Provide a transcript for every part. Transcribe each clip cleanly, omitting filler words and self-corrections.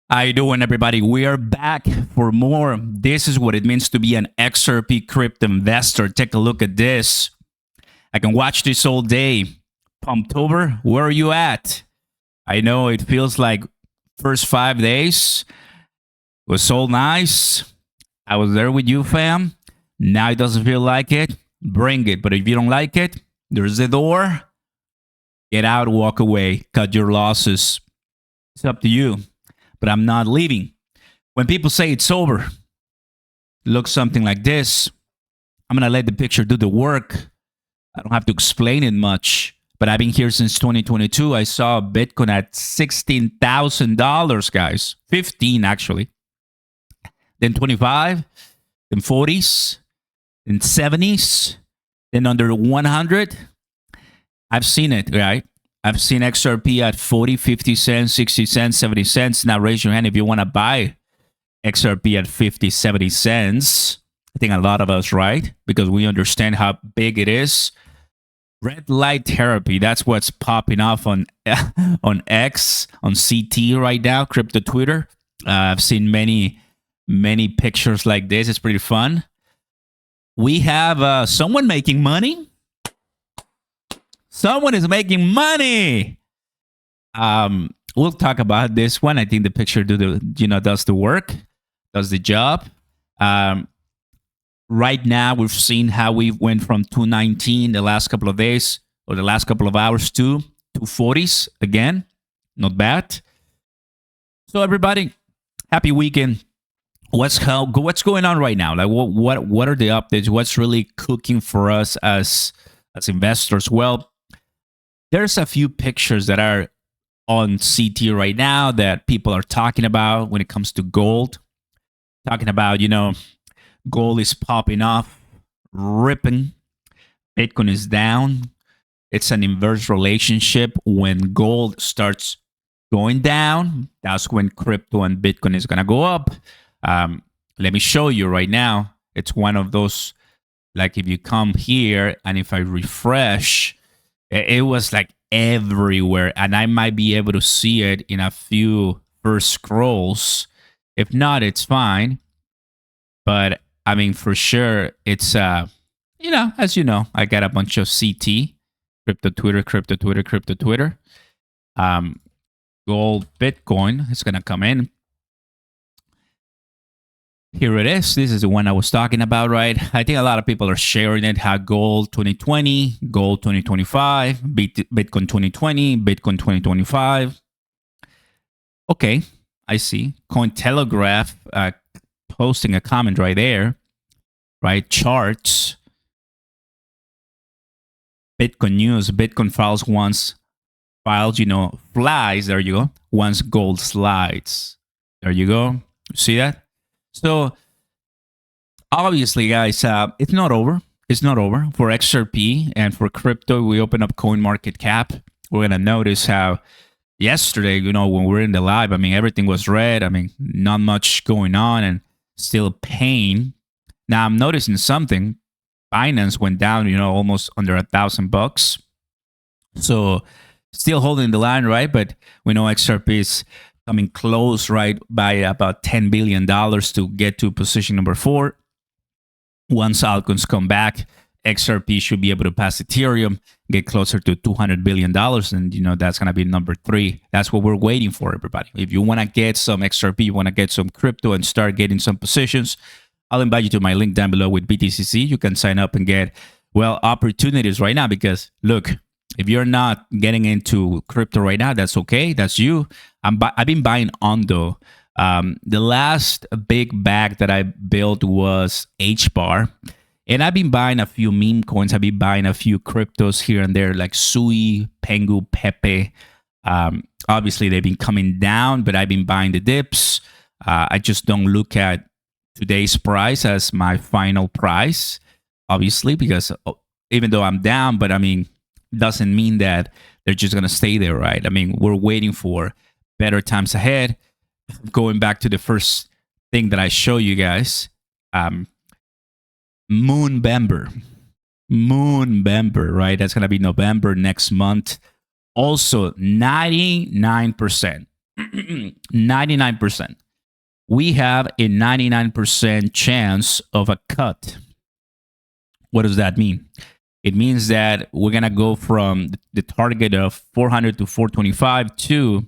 How you doing, everybody? We are back for more. This is what it means to be an XRP crypto investor. Take a look at this. I can watch this all day. Pumptober, where are you at? I know it feels like first 5 days was so nice. I was there with you, fam. Now it doesn't feel like it. Bring it. But if you don't like it, there's the door. Get out, walk away, cut your losses. It's up to you. But I'm not leaving. When people say it's over, it looks something like this. I'm going to let the picture do the work. I don't have to explain it much. But I've been here since 2022. I saw Bitcoin at $16,000, guys. 15, actually. Then 25, then 40s, then 70s, then under 100. I've seen it, right? I've seen XRP at 40, 50 cents, 60 cents, 70 cents. Now raise your hand if you want to buy XRP at 50, 70 cents. I think a lot of us, right? Because we understand how big it is. Red light therapy, that's what's popping off on X, on CT right now, crypto Twitter. I've seen many pictures like this. It's pretty fun. We have someone making money. Someone is making money. We'll talk about this one. I think the picture does the work, does the job. Right now, we've seen how we went from 219 the last couple of days or the last couple of hours to 240s again. Not bad. So everybody, happy weekend. What's going on right now? Like what are the updates? What's really cooking for us as investors? Well, there's a few pictures that are on CT right now that people are talking about when it comes to gold. Talking about, gold is popping off, ripping. Bitcoin is down. It's an inverse relationship. When gold starts going down, that's when crypto and Bitcoin is going to go up. Let me show you right now. It's one of those, like if you come here and if I refresh, it was like everywhere, and I might be able to see it in a few first scrolls. If not, it's fine. But I mean, for sure, it's as you know, I got a bunch of CT, crypto Twitter. Gold, Bitcoin is gonna come in. Here it is. This is the one I was talking about, right? I think a lot of people are sharing it. How gold 2020, gold 2025, Bitcoin 2020, Bitcoin 2025. Okay, I see. Cointelegraph posting a comment right there, right? Charts. Bitcoin news. Bitcoin files once files, flies. There you go. Once gold slides. There you go. See that? So, obviously, guys, it's not over. It's not over. For XRP and for crypto, we open up CoinMarketCap. We're going to notice how yesterday, when we're in the live, I mean, everything was red. I mean, not much going on and still pain. Now, I'm noticing something. Binance went down, almost under $1,000. So, still holding the line, right? But we know XRP is coming close, right, by about $10 billion to get to position number 4. Once altcoins come back, XRP should be able to pass Ethereum, get closer to $200 billion. And, that's going to be number 3. That's what we're waiting for, everybody. If you want to get some XRP, you want to get some crypto and start getting some positions, I'll invite you to my link down below with BTCC. You can sign up and get, opportunities right now because, look, if you're not getting into crypto right now, that's okay. That's you. I've been buying Ondo. The last big bag that I built was HBAR. And I've been buying a few meme coins. I've been buying a few cryptos here and there, like Sui, Pengu, Pepe. Obviously, they've been coming down, but I've been buying the dips. I just don't look at today's price as my final price, obviously, because even though I'm down, but I mean, doesn't mean that they're just going to stay there, right? I mean, we're waiting for better times ahead. Going back to the first thing that I show you guys, Moonbember, right? That's going to be November next month. Also, 99%. 99%. We have a 99% chance of a cut. What does that mean? It means that we're going to go from the target of 400 to 425 to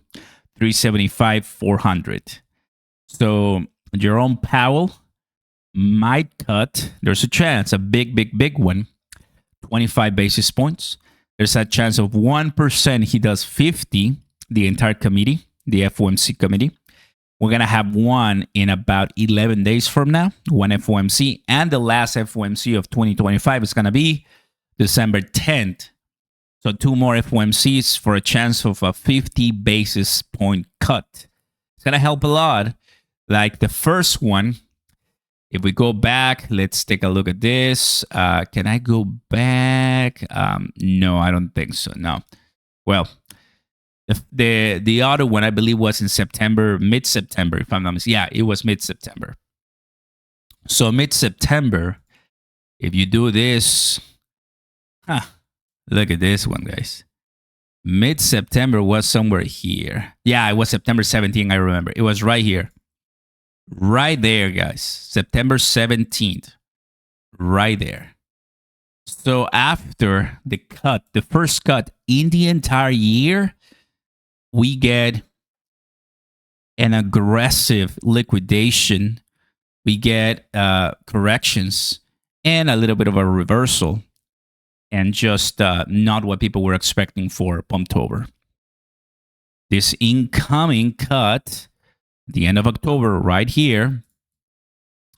375, 400. So Jerome Powell might cut. There's a chance, a big one, 25 basis points. There's a chance of 1% he does 50, the entire committee, the FOMC committee. We're going to have one in about 11 days from now, one FOMC. And the last FOMC of 2025 is going to be December 10th. So 2 more FOMCs for a chance of a 50 basis point cut. It's going to help a lot. Like the first one, if we go back, let's take a look at this. Can I go back? No, I don't think so. No. Well, the other one, I believe, was in September, mid-September, if I'm not mistaken. Yeah, it was mid-September. So mid-September, if you do this, look at this one, guys. Mid-September was somewhere here. Yeah, it was September 17th, I remember. It was right here. Right there, guys. September 17th. Right there. So after the cut, the first cut in the entire year, we get an aggressive liquidation. We get corrections and a little bit of a reversal. And just not what people were expecting for Pumptober. This incoming cut, the end of October, right here,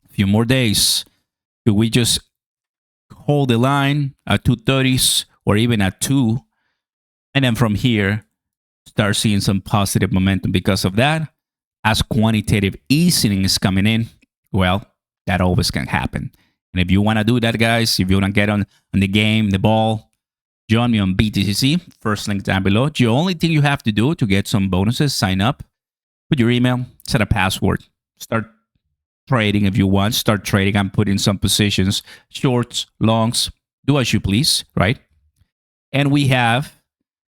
a few more days. Do we just hold the line at 230s or even at 2? And then from here, start seeing some positive momentum because of that. As quantitative easing is coming in, well, that always can happen. And if you want to do that, guys, if you want to get on the game, the ball, join me on BTCC. First link down below. The only thing you have to do to get some bonuses, sign up, put your email, set a password, start trading if you want. Start trading. I'm putting some positions, shorts, longs, do as you please, right? And we have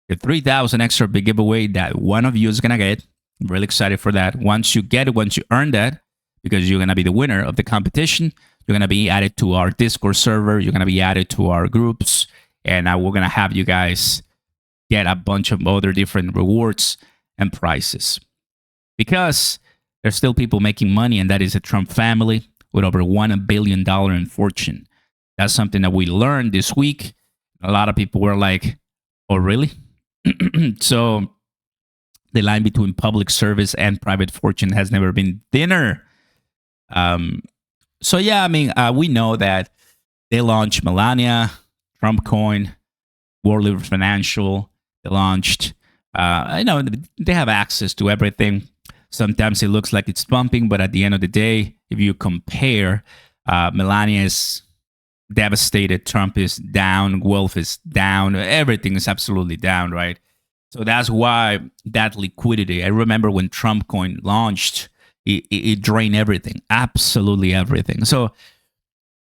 the 3,000 XRP giveaway that one of you is going to get. I'm really excited for that. Once you get it, once you earn that, because you're going to be the winner of the competition, you're going to be added to our Discord server. You're going to be added to our groups. And we're going to have you guys get a bunch of other different rewards and prizes. Because there's still people making money, and that is the Trump family with over $1 billion in fortune. That's something that we learned this week. A lot of people were like, oh, really? So the line between public service and private fortune has never been thinner. So yeah, I mean, we know that they launched Melania, Trump Coin, World Leader Financial. They launched, I know they have access to everything. Sometimes it looks like it's pumping, but at the end of the day, if you compare, Melania is devastated, Trump is down, wealth is down, everything is absolutely down, right? So that's why that liquidity. I remember when Trump Coin launched, it drained everything, absolutely everything. So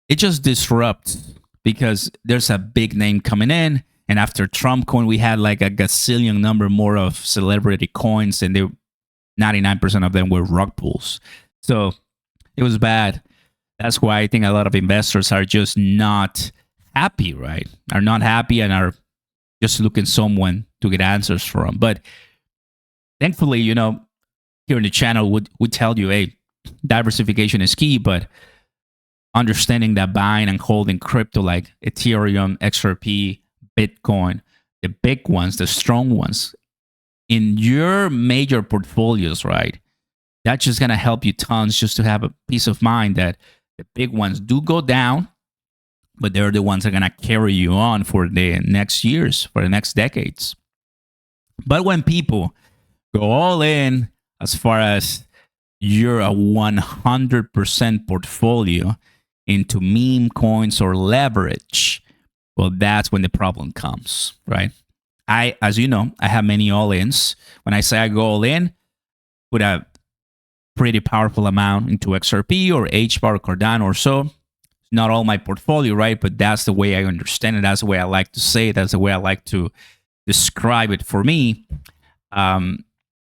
it just disrupts because there's a big name coming in. And after Trump Coin, we had like a gazillion number more of celebrity coins, and 99% of them were rug pulls. So it was bad. That's why I think a lot of investors are just not happy, right? Are not happy and are just looking someone to get answers from. But thankfully, you know, here in the channel would tell you, hey, diversification is key, but understanding that buying and holding crypto like Ethereum, XRP, Bitcoin, the big ones, the strong ones, in your major portfolios, right? That's just going to help you tons just to have a peace of mind that the big ones do go down, but they're the ones that are going to carry you on for the next years, for the next decades. But when people go all in, as far as you're a 100% portfolio into meme coins or leverage, well, that's when the problem comes, right? As you know, I have many all-ins. When I say I go all in, put a pretty powerful amount into XRP or HBAR or Cardano or so. It's not all my portfolio, right? But that's the way I understand it. That's the way I like to say it. That's the way I like to describe it for me.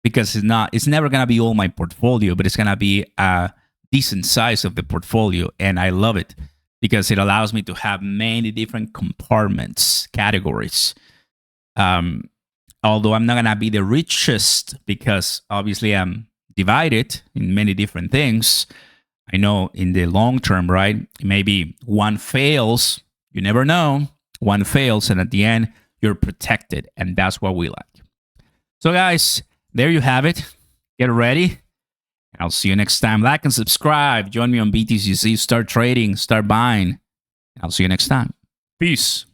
because it's never going to be all my portfolio, but it's going to be a decent size of the portfolio. And I love it because it allows me to have many different compartments, categories. Although I'm not going to be the richest because obviously I'm divided in many different things. I know in the long term, right? Maybe one fails. You never know. One fails, and at the end, you're protected. And that's what we like. So, guys, there you have it. Get ready. I'll see you next time. Like and subscribe. Join me on BTCC. Start trading. Start buying. I'll see you next time. Peace.